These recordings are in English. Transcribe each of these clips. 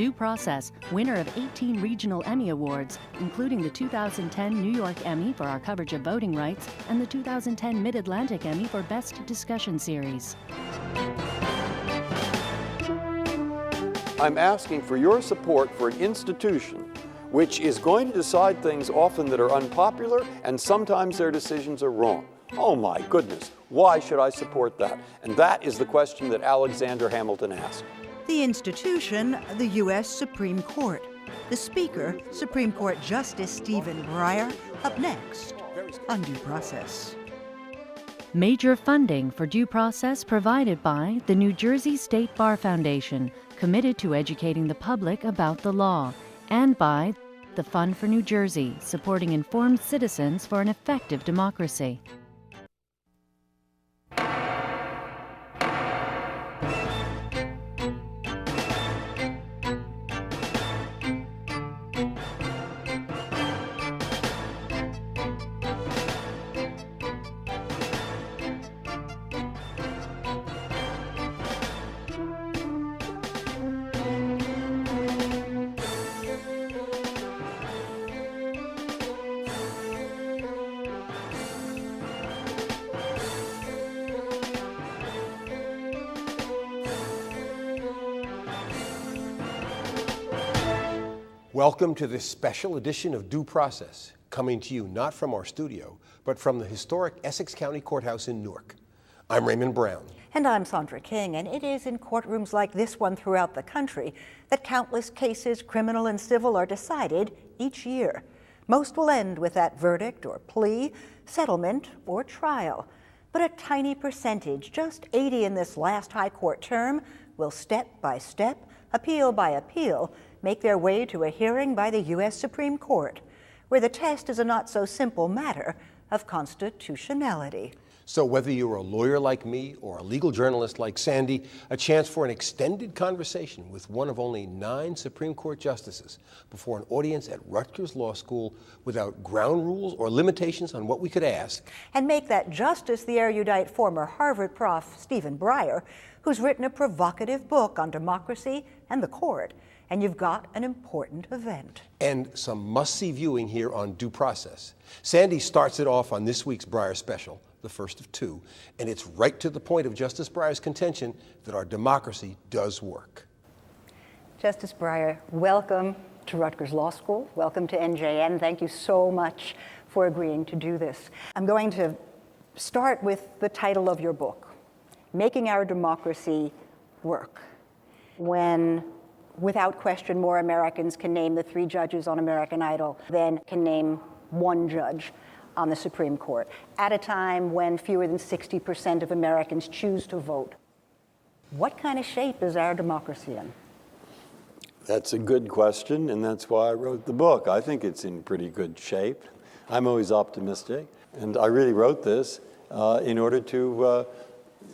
Due Process, winner of 18 regional Emmy Awards, including the 2010 New York Emmy for our coverage of voting rights and the 2010 Mid-Atlantic Emmy for Best Discussion Series. I'm asking for your support for an institution which is going to decide things often that are unpopular, and sometimes their decisions are wrong. Oh my goodness, why should I support that? And that is the question that Alexander Hamilton asked. The institution, the U.S. Supreme Court. The Speaker, Supreme Court Justice Stephen Breyer, up next on Due Process. Major funding for Due Process provided by the New Jersey State Bar Foundation, committed to educating the public about the law, and by the Fund for New Jersey, supporting informed citizens for an effective democracy. Welcome to this special edition of Due Process, coming to you not from our studio, but from the historic Essex County Courthouse in Newark. I'm Raymond Brown. And I'm Sandra King, and it is in courtrooms like this one throughout the country that countless cases, criminal and civil, are decided each year. Most will end with that verdict or plea, settlement or trial. But a tiny percentage, just 80 in this last high court term, will step by step, appeal by appeal, make their way to a hearing by the U.S. Supreme Court, where the test is a not-so-simple matter of constitutionality. So whether you're a lawyer like me or a legal journalist like Sandy, a chance for an extended conversation with one of only 9 Supreme Court justices before an audience at Rutgers Law School without ground rules or limitations on what we could ask. And make that justice the erudite former Harvard prof. Stephen Breyer, who's written a provocative book on democracy and the court. And you've got an important event. And some must-see viewing here on Due Process. Sandy starts it off on this week's Breyer special, the first of 2, and it's right to the point of Justice Breyer's contention that our democracy does work. Justice Breyer, welcome to Rutgers Law School. Welcome to NJN. Thank you so much for agreeing to do this. I'm going to start with the title of your book, Making Our Democracy Work. When, without question, more Americans can name the 3 judges on American Idol than can name 1 judge on the Supreme Court, at a time when fewer than 60% of Americans choose to vote. What kind of shape is our democracy in? That's a good question, and that's why I wrote the book. I think it's in pretty good shape. I'm always optimistic, and I really wrote this in order to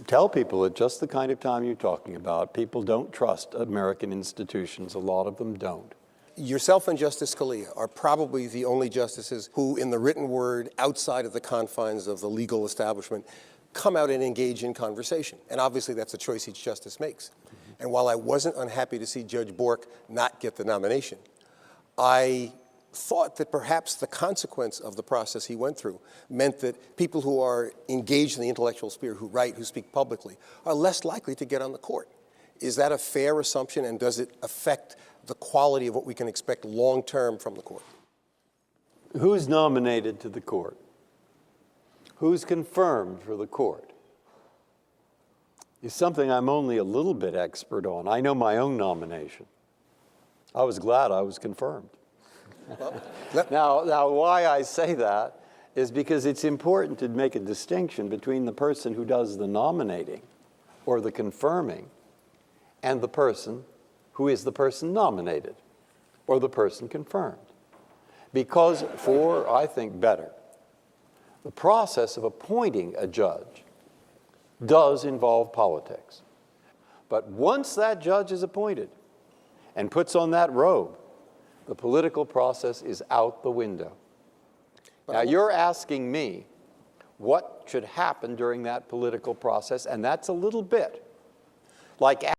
tell people at just the kind of time you're talking about. People don't trust American institutions. A lot of them don't. Yourself and Justice Scalia are probably the only justices who, in the written word, outside of the confines of the legal establishment, come out and engage in conversation. And obviously that's a choice each justice makes. Mm-hmm. And while I wasn't unhappy to see Judge Bork not get the nomination, I thought that perhaps the consequence of the process he went through meant that people who are engaged in the intellectual sphere, who write, who speak publicly, are less likely to get on the court. Is that a fair assumption, and does it affect the quality of what we can expect long-term from the court? Who's nominated to the court? Who's confirmed for the court? Is something I'm only a little bit expert on. I know my own nomination. I was glad I was confirmed. Well, now, why I say that is because it's important to make a distinction between the person who does the nominating or the confirming and the person who is the person nominated or the person confirmed. Because for, I think, better, the process of appointing a judge does involve politics. But once that judge is appointed and puts on that robe, the political process is out the window. Now, you're asking me what should happen during that political process, and that's a little bit like